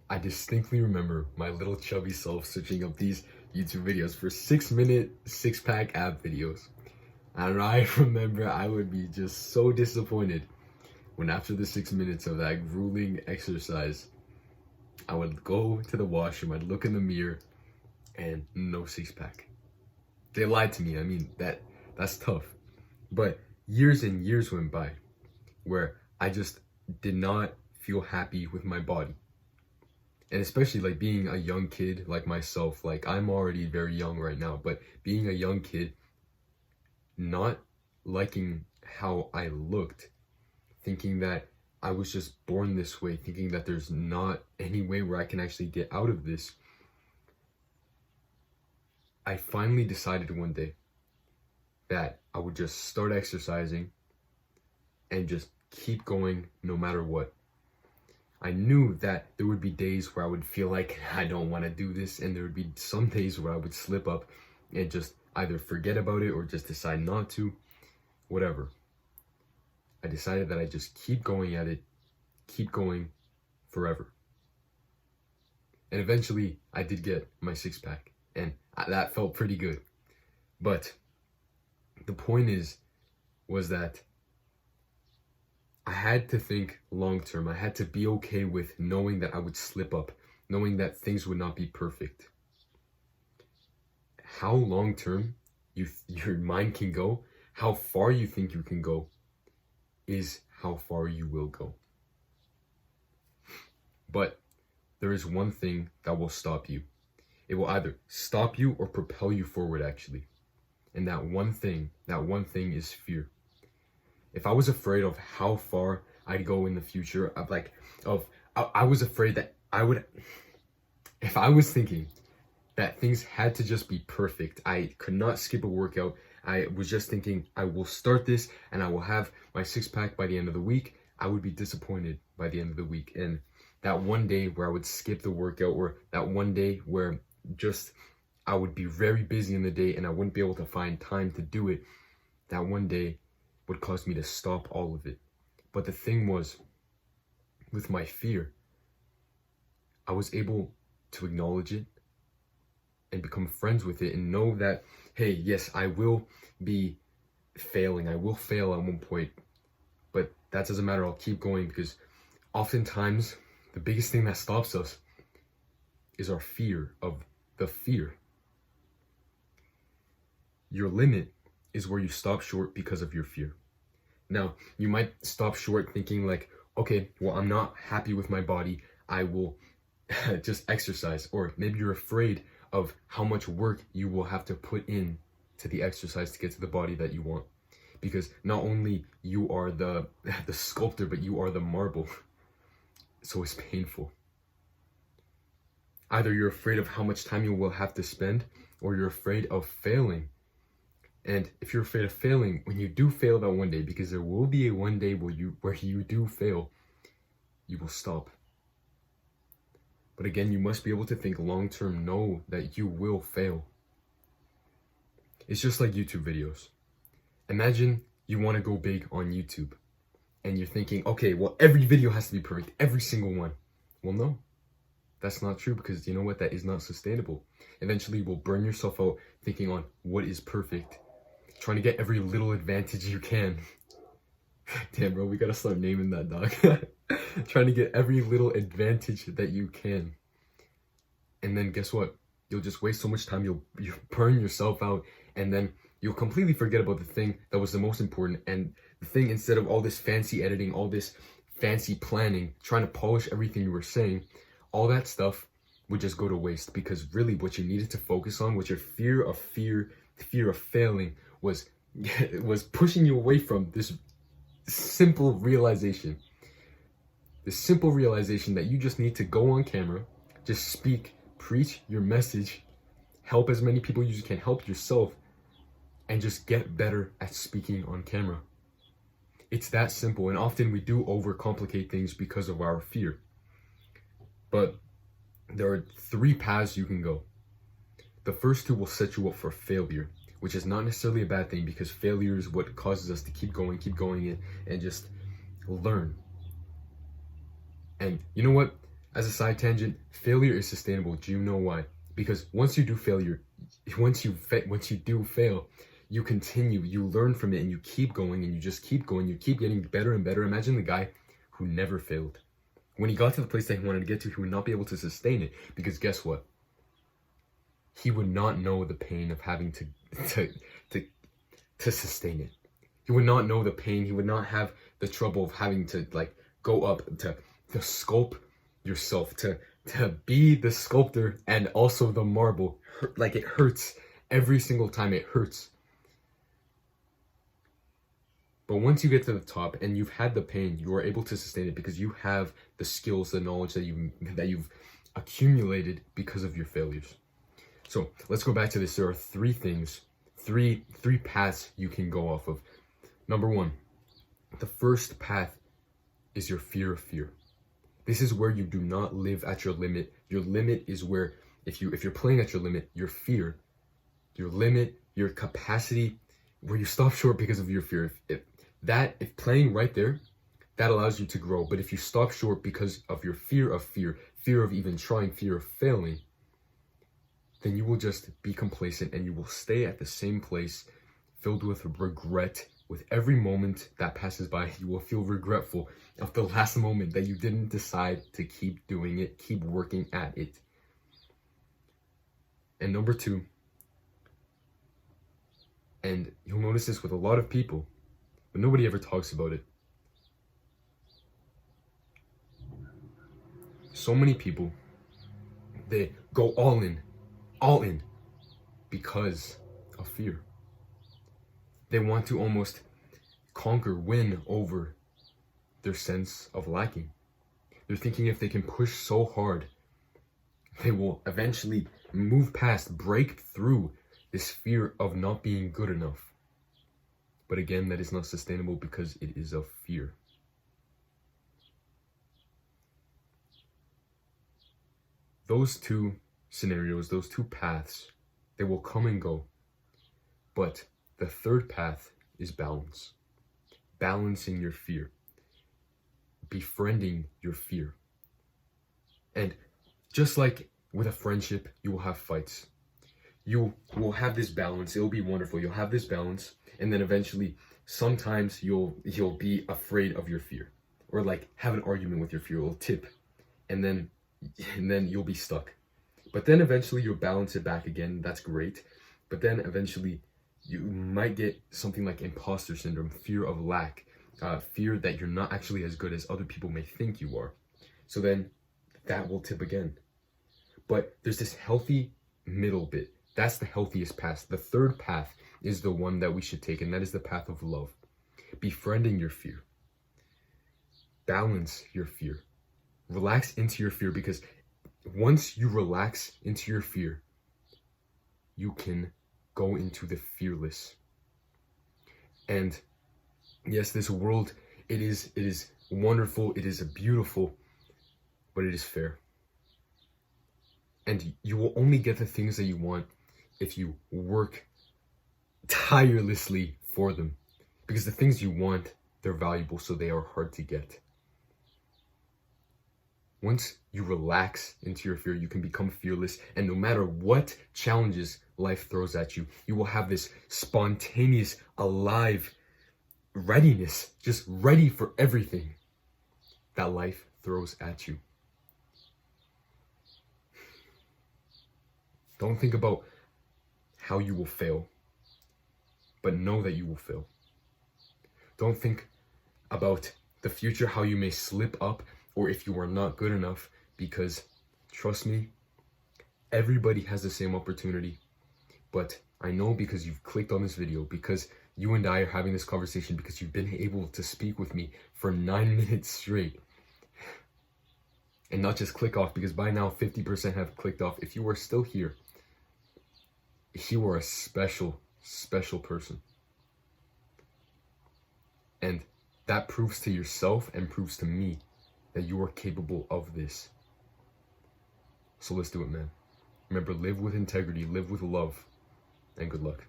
I distinctly remember my little chubby self searching up these YouTube videos for 6-minute six-pack ab videos. And I remember I would be just so disappointed when after the 6 minutes of that grueling exercise, I would go to the washroom, I'd look in the mirror, and no six-pack. They lied to me. I mean, that's tough. But years and years went by where I just did not feel happy with my body. And especially like being a young kid like myself, like I'm already very young right now, but being a young kid, not liking how I looked, thinking that I was just born this way, thinking that there's not any way where I can actually get out of this. I finally decided one day that I would just start exercising and just keep going no matter what. I knew that there would be days where I would feel like I don't want to do this, and there would be some days where I would slip up and just either forget about it or just decide not to, whatever. I decided that I just keep going at it, keep going forever. And eventually I did get my six-pack, and that felt pretty good. But the point was that I had to think long term. I had to be okay with knowing that I would slip up, knowing that things would not be perfect. How long term your mind can go, how far you think you can go, is how far you will go. But there is one thing that will stop you. It will either stop you or propel you forward, actually. And that one thing is fear. If I was afraid of how far I'd go in the future, I was afraid that if I was thinking that things had to just be perfect, I could not skip a workout, I was just thinking I will start this and I will have my six-pack by the end of the week, I would be disappointed by the end of the week. And that one day where I would skip the workout, or that one day where just I would be very busy in the day and I wouldn't be able to find time to do it, that one day would cause me to stop all of it. But the thing was, with my fear, I was able to acknowledge it and become friends with it and know that, hey, yes, I will be failing. I will fail at one point, but that doesn't matter. I'll keep going, because oftentimes the biggest thing that stops us is our fear of the fear. Your limit is where you stop short because of your fear. Now, you might stop short thinking like, okay, well, I'm not happy with my body, I will just exercise. Or maybe you're afraid of how much work you will have to put in to the exercise to get to the body that you want. Because not only you are the sculptor, but you are the marble. So it's painful. Either you're afraid of how much time you will have to spend, or you're afraid of failing. And if you're afraid of failing, when you do fail that one day, because there will be a one day where you do fail, you will stop. But again, you must be able to think long term, know that you will fail. It's just like YouTube videos. Imagine you want to go big on YouTube and you're thinking, okay, well, every video has to be perfect, every single one. Well, no, that's not true, because you know what? That is not sustainable. Eventually, you will burn yourself out thinking on what is perfect, trying to get every little advantage you can. Damn, bro, we gotta start naming that dog. Trying to get every little advantage that you can. And then guess what? You'll just waste so much time, you'll burn yourself out, and then you'll completely forget about the thing that was the most important. And the thing, instead of all this fancy editing, all this fancy planning, trying to polish everything you were saying, all that stuff would just go to waste, because really what you needed to focus on was your fear of failing was pushing you away from this simple realization. The simple realization that you just need to go on camera, just speak, preach your message, help as many people as you can, help yourself, and just get better at speaking on camera. It's that simple, and often we do overcomplicate things because of our fear. But there are 3 paths you can go. The first 2 will set you up for failure, which is not necessarily a bad thing, because failure is what causes us to keep going and just learn. And you know what? As a side tangent, failure is sustainable. Do you know why? Because once you do do fail, you continue, you learn from it, and you keep going, and you just keep going, you keep getting better and better. Imagine the guy who never failed. When he got to the place that he wanted to get to, he would not be able to sustain it, because guess what? He would not know the pain of having to sustain it. He would not know the pain. He would not have the trouble of having to like go up to sculpt yourself, to be the sculptor and also the marble. Like, it hurts every single time. It hurts. But once you get to the top and you've had the pain, you are able to sustain it because you have the skills, the knowledge that you've accumulated because of your failures. So let's go back to this. There are three things, three paths you can go off of. Number one, the first path is your fear of fear. This is where you do not live at your limit. Your limit is where, if you're playing at your limit, your fear, your limit, your capacity, where you stop short because of your fear. If playing right there, that allows you to grow. But if you stop short because of your fear of even trying, fear of failing, then you will just be complacent and you will stay at the same place, filled with regret. With every moment that passes by, you will feel regretful of the last moment that you didn't decide to keep doing it, keep working at it. And number two, and you'll notice this with a lot of people, but nobody ever talks about it. So many people, they go all in, because of fear. They want to almost win over their sense of lacking. They're thinking if they can push so hard, they will eventually move past, break through this fear of not being good enough. But again, that is not sustainable because it is of fear. Those two scenarios, those two paths, they will come and go. But the third path is balance. Balancing your fear. Befriending your fear. And just like with a friendship, you will have fights. You will have this balance. It'll be wonderful. You'll have this balance. And then eventually, sometimes you'll be afraid of your fear. Or like have an argument with your fear. It'll tip. And then you'll be stuck. But then eventually you'll balance it back again. That's great. But then eventually you might get something like imposter syndrome, fear of lack, fear that you're not actually as good as other people may think you are. So then that will tip again. But there's this healthy middle bit. That's the healthiest path. The third path is the one that we should take, and that is the path of love. Befriending your fear. Balance your fear. Relax into your fear, because once you relax into your fear, you can go into the fearless. And yes, this world, it is wonderful, it is beautiful, but it is fair. And you will only get the things that you want if you work tirelessly for them. Because the things you want, they're valuable, so they are hard to get. Once you relax into your fear, you can become fearless, and no matter what challenges life throws at you, you will have this spontaneous, alive readiness, just ready for everything that life throws at you. Don't think about how you will fail, but know that you will fail. Don't think about the future, how you may slip up, or if you are not good enough, because trust me, everybody has the same opportunity. But I know, because you've clicked on this video, because you and I are having this conversation, because you've been able to speak with me for 9 minutes straight and not just click off, because by now 50% have clicked off. If you are still here, you are a special person. And that proves to yourself and proves to me that you are capable of this. So let's do it, man. Remember, live with integrity, live with love, and good luck.